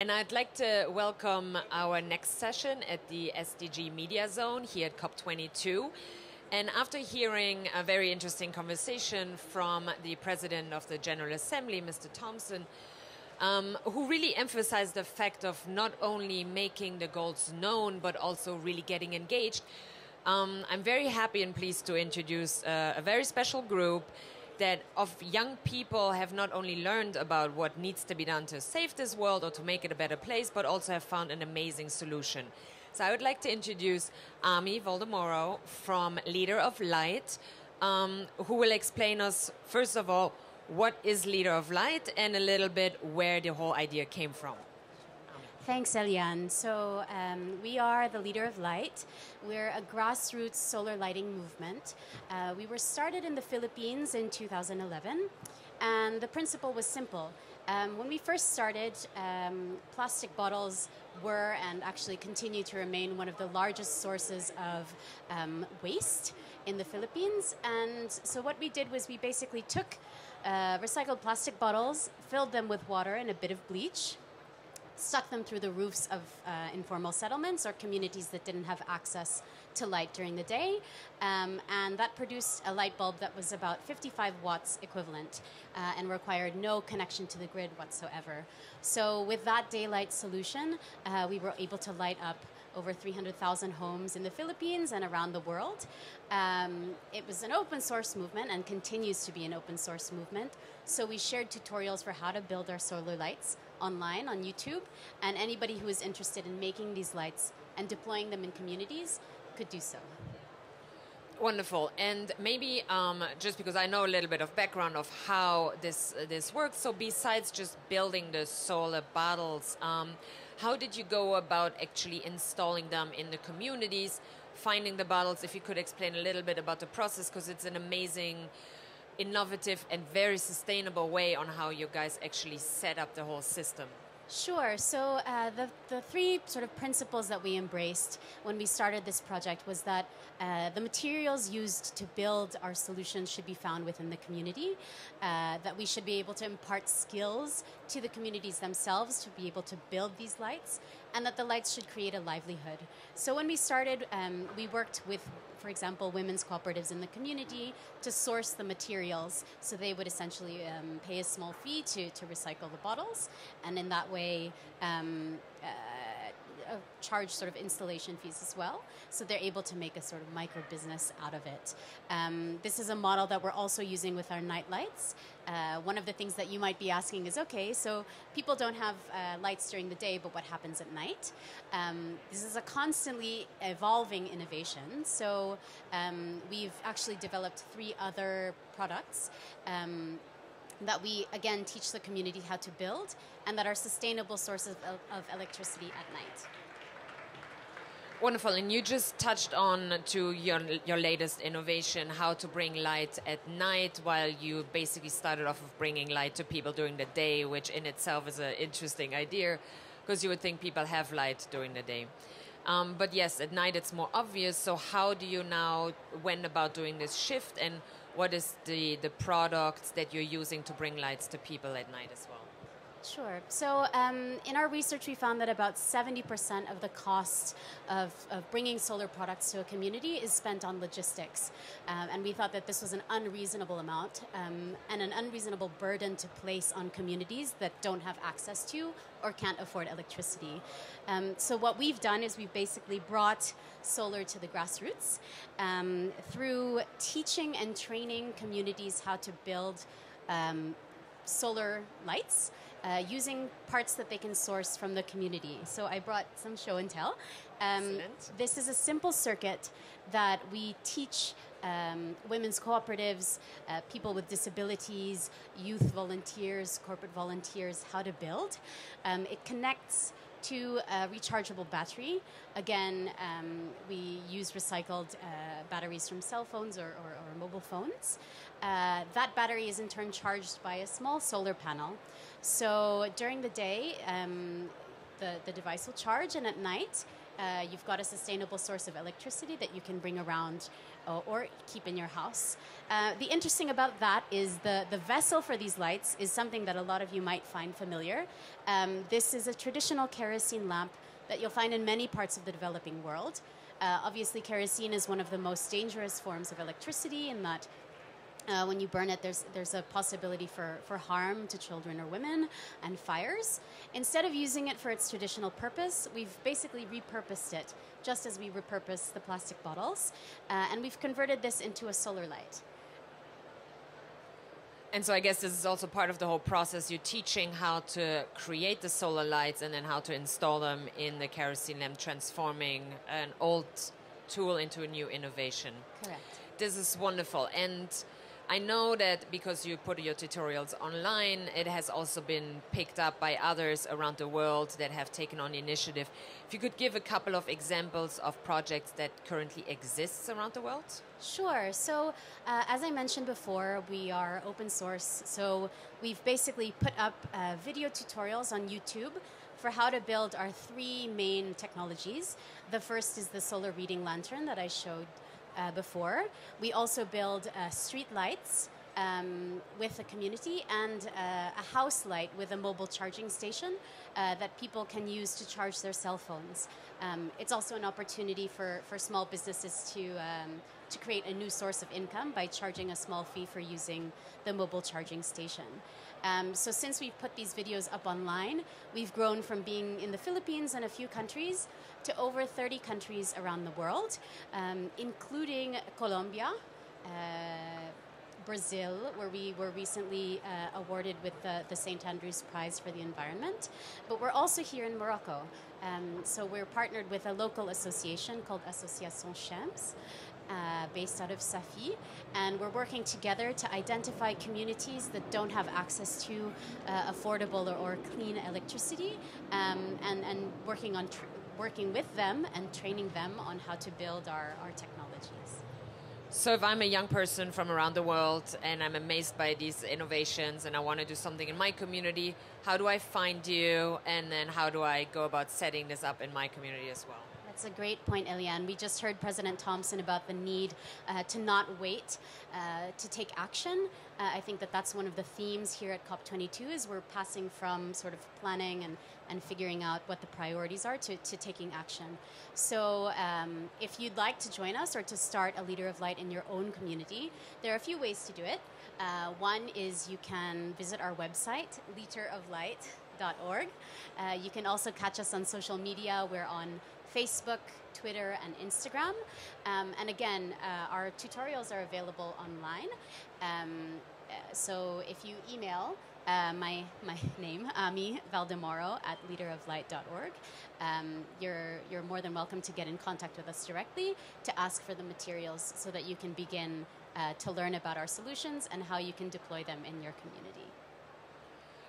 And I'd like to welcome our next session at the SDG Media Zone here at COP22. And after hearing a very interesting conversation from the President of the General Assembly, Mr. Thompson, who really emphasized the fact of not only making the goals known, but also really getting engaged, I'm very happy and pleased to introduce a very special group that of young people have not only learned about what needs to be done to save this world or to make it a better place, but also have found an amazing solution. So I would like to introduce Ami Valdemoro from Leader of Light, who will explain us, first of all, what is Leader of Light and a little bit where the whole idea came from. Thanks, Eliane. So we are the Leader of Light. We're a grassroots solar lighting movement. We were started in the Philippines in 2011, and the principle was simple. When we first started, plastic bottles were and actually continue to remain one of the largest sources of waste in the Philippines. And so what we did was we basically took recycled plastic bottles, filled them with water and a bit of bleach, stuck them through the roofs of informal settlements or communities that didn't have access to light during the day. And that produced a light bulb that was about 55 watts equivalent and required no connection to the grid whatsoever. So with that daylight solution, we were able to light up over 300,000 homes in the Philippines and around the world. It was an open source movement and continues to be an open source movement. So we shared tutorials for how to build our solar lights online on YouTube, and anybody who is interested in making these lights and deploying them in communities could do so. Wonderful. And maybe just because I know a little bit of background of how this works, so besides just building the solar bottles, how did you go about actually installing them in the communities, finding the bottles? If you could explain a little bit about the process, because it's an amazing, innovative and very sustainable way on how you guys actually set up the whole system. Sure. So the three sort of principles that we embraced when we started this project was that the materials used to build our solutions should be found within the community, that we should be able to impart skills to the communities themselves to be able to build these lights, and that the lights should create a livelihood. So when we started, we worked with, for example, women's cooperatives in the community to source the materials. So they would essentially pay a small fee to recycle the bottles, and in that way charge sort of installation fees as well. So they're able to make a sort of micro business out of it. This is a model that we're also using with our night lights. One of the things that you might be asking is, okay, so people don't have lights during the day, but what happens at night? This is a constantly evolving innovation. So we've actually developed 3 other products that we, again, teach the community how to build, and that are sustainable sources of electricity at night. Wonderful. And you just touched on to your latest innovation, how to bring light at night, while you basically started off of bringing light to people during the day, which in itself is an interesting idea, because you would think people have light during the day. But yes, at night it's more obvious. So how do you now went about doing this shift, and what is the products that you're using to bring lights to people at night as well? Sure. So in our research, we found that about 70% of the cost of bringing solar products to a community is spent on logistics. And we thought that this was an unreasonable amount and an unreasonable burden to place on communities that don't have access to or can't afford electricity. So what we've done is we've basically brought solar to the grassroots through teaching and training communities how to build solar lights using parts that they can source from the community. So I brought some show and tell. This is a simple circuit that we teach women's cooperatives, people with disabilities, youth volunteers, corporate volunteers how to build. It connects to a rechargeable battery. Again, we use recycled batteries from cell phones or mobile phones. That battery is in turn charged by a small solar panel. So during the day, the device will charge, and at night, you've got a sustainable source of electricity that you can bring around or keep in your house. The interesting about that is the vessel for these lights is something that a lot of you might find familiar. This is a traditional kerosene lamp that you'll find in many parts of the developing world. Obviously, kerosene is one of the most dangerous forms of electricity in that when you burn it, there's a possibility for harm to children or women and fires. Instead of using it for its traditional purpose, we've basically repurposed it, just as we repurpose the plastic bottles, and we've converted this into a solar light. And so I guess this is also part of the whole process. You're teaching how to create the solar lights and then how to install them in the kerosene lamp, transforming an old tool into a new innovation. Correct. This is wonderful. And I know that because you put your tutorials online, it has also been picked up by others around the world that have taken on the initiative. If you could give a couple of examples of projects that currently exists around the world? Sure. So as I mentioned before, we are open source. So we've basically put up video tutorials on YouTube for how to build our three main technologies. The first is the solar reading lantern that I showed before. We also build street lights with a community and a house light with a mobile charging station that people can use to charge their cell phones. It's also an opportunity for small businesses to create a new source of income by charging a small fee for using the mobile charging station. So since we've put these videos up online, we've grown from being in the Philippines and a few countries to over 30 countries around the world, including Colombia, Brazil, where we were recently awarded with the St. Andrews Prize for the Environment. But we're also here in Morocco. So we're partnered with a local association called Association Shams, based out of Safi, and we're working together to identify communities that don't have access to affordable or clean electricity, and working with them and training them on how to build our technologies. So if I'm a young person from around the world and I'm amazed by these innovations and I want to do something in my community, how do I find you, and then how do I go about setting this up in my community as well? That's a great point, Eliane. We just heard President Thompson about the need to not wait to take action. I think that's one of the themes here at COP22 is we're passing from sort of planning and figuring out what the priorities are to taking action. So if you'd like to join us or to start a Leader of Light in your own community, there are a few ways to do it. One is you can visit our website, literoflight.org. You can also catch us on social media. We're on Facebook, Twitter, and Instagram. And again, our tutorials are available online. So if you email my name, Ami Valdemoro, at leaderoflight.org, you're more than welcome to get in contact with us directly to ask for the materials so that you can begin to learn about our solutions and how you can deploy them in your community.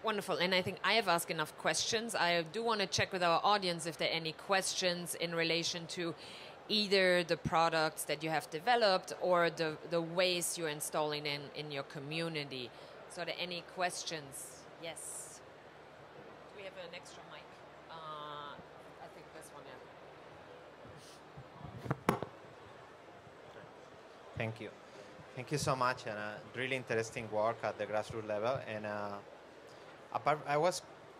Wonderful. And I think I have asked enough questions. I do want to check with our audience if there are any questions in relation to either the products that you have developed or the ways you're installing in your community. So are there any questions? Yes. Do we have an extra mic? I think this one, yeah. Thank you. Thank you so much. And really interesting work at the grassroots level. And I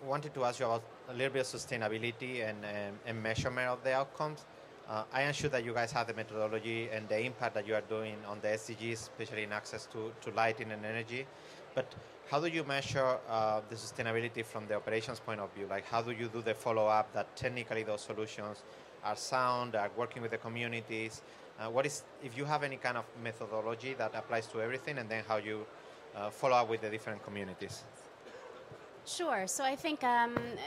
wanted to ask you about a little bit of sustainability and measurement of the outcomes. I am sure that you guys have the methodology and the impact that you are doing on the SDGs, especially in access to lighting and energy. But how do you measure the sustainability from the operations point of view? Like, how do you do the follow-up that technically those solutions are sound, are working with the communities? If you have any kind of methodology that applies to everything, and then how you follow up with the different communities? Sure. So I think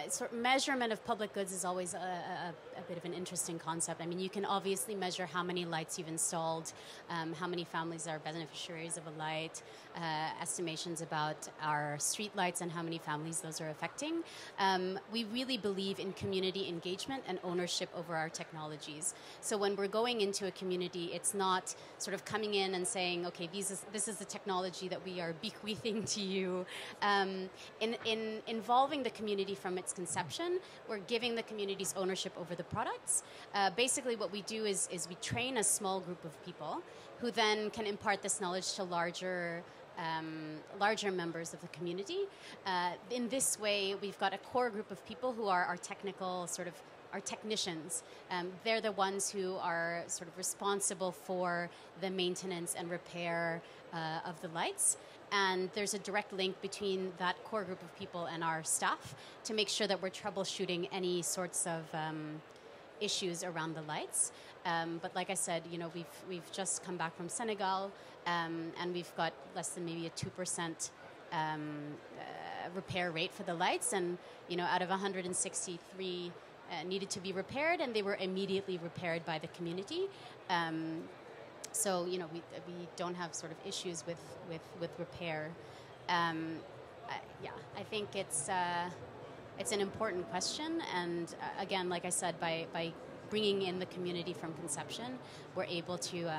sort of measurement of public goods is always a bit of an interesting concept. I mean, you can obviously measure how many lights you've installed, how many families are beneficiaries of a light, estimations about our street lights and how many families those are affecting. We really believe in community engagement and ownership over our technologies. So when we're going into a community, it's not sort of coming in and saying, okay, this is the technology that we are bequeathing to you. In in involving the community from its conception, we're giving the communities ownership over the products. Basically, what we do is we train a small group of people who then can impart this knowledge to larger members of the community. In this way, we've got a core group of people who are our technical our technicians. They're the ones who are sort of responsible for the maintenance and repair of the lights. And there's a direct link between that core group of people and our staff to make sure that we're troubleshooting any sorts of issues around the lights. But like I said, we've just come back from Senegal, and we've got less than maybe a 2% repair rate for the lights. And out of 163 needed to be repaired, and they were immediately repaired by the community. So we don't have sort of issues with repair. I think it's an important question, and again, like I said, by bringing in the community from conception, we're able to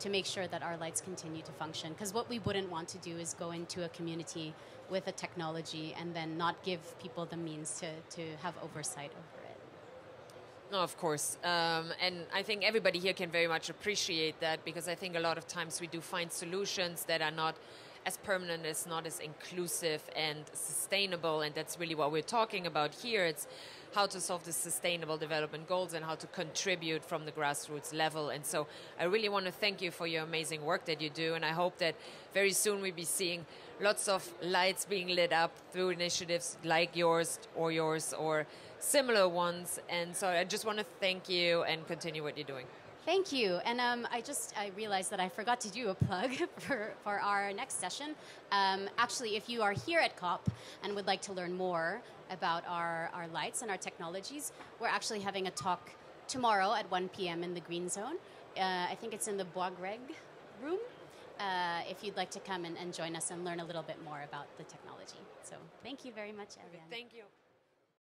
make sure that our lights continue to function. Because what we wouldn't want to do is go into a community with a technology and then not give people the means to have oversight over it. No, of course. And I think everybody here can very much appreciate that, because I think a lot of times we do find solutions that are not as permanent, as not as inclusive and sustainable. And that's really what we're talking about here. It's how to solve the sustainable development goals and how to contribute from the grassroots level. And so I really want to thank you for your amazing work that you do. And I hope that very soon we'll be seeing lots of lights being lit up through initiatives like yours or similar ones. And so I just want to thank you and continue what you're doing. Thank you. And I realized that I forgot to do a plug for our next session. Actually, if you are here at COP and would like to learn more about our lights and our technologies, we're actually having a talk tomorrow at 1 p.m. in the Green Zone. I think it's in the Bois Greg room. If you'd like to come and join us and learn a little bit more about the technology. So thank you very much, Eliane. Thank you.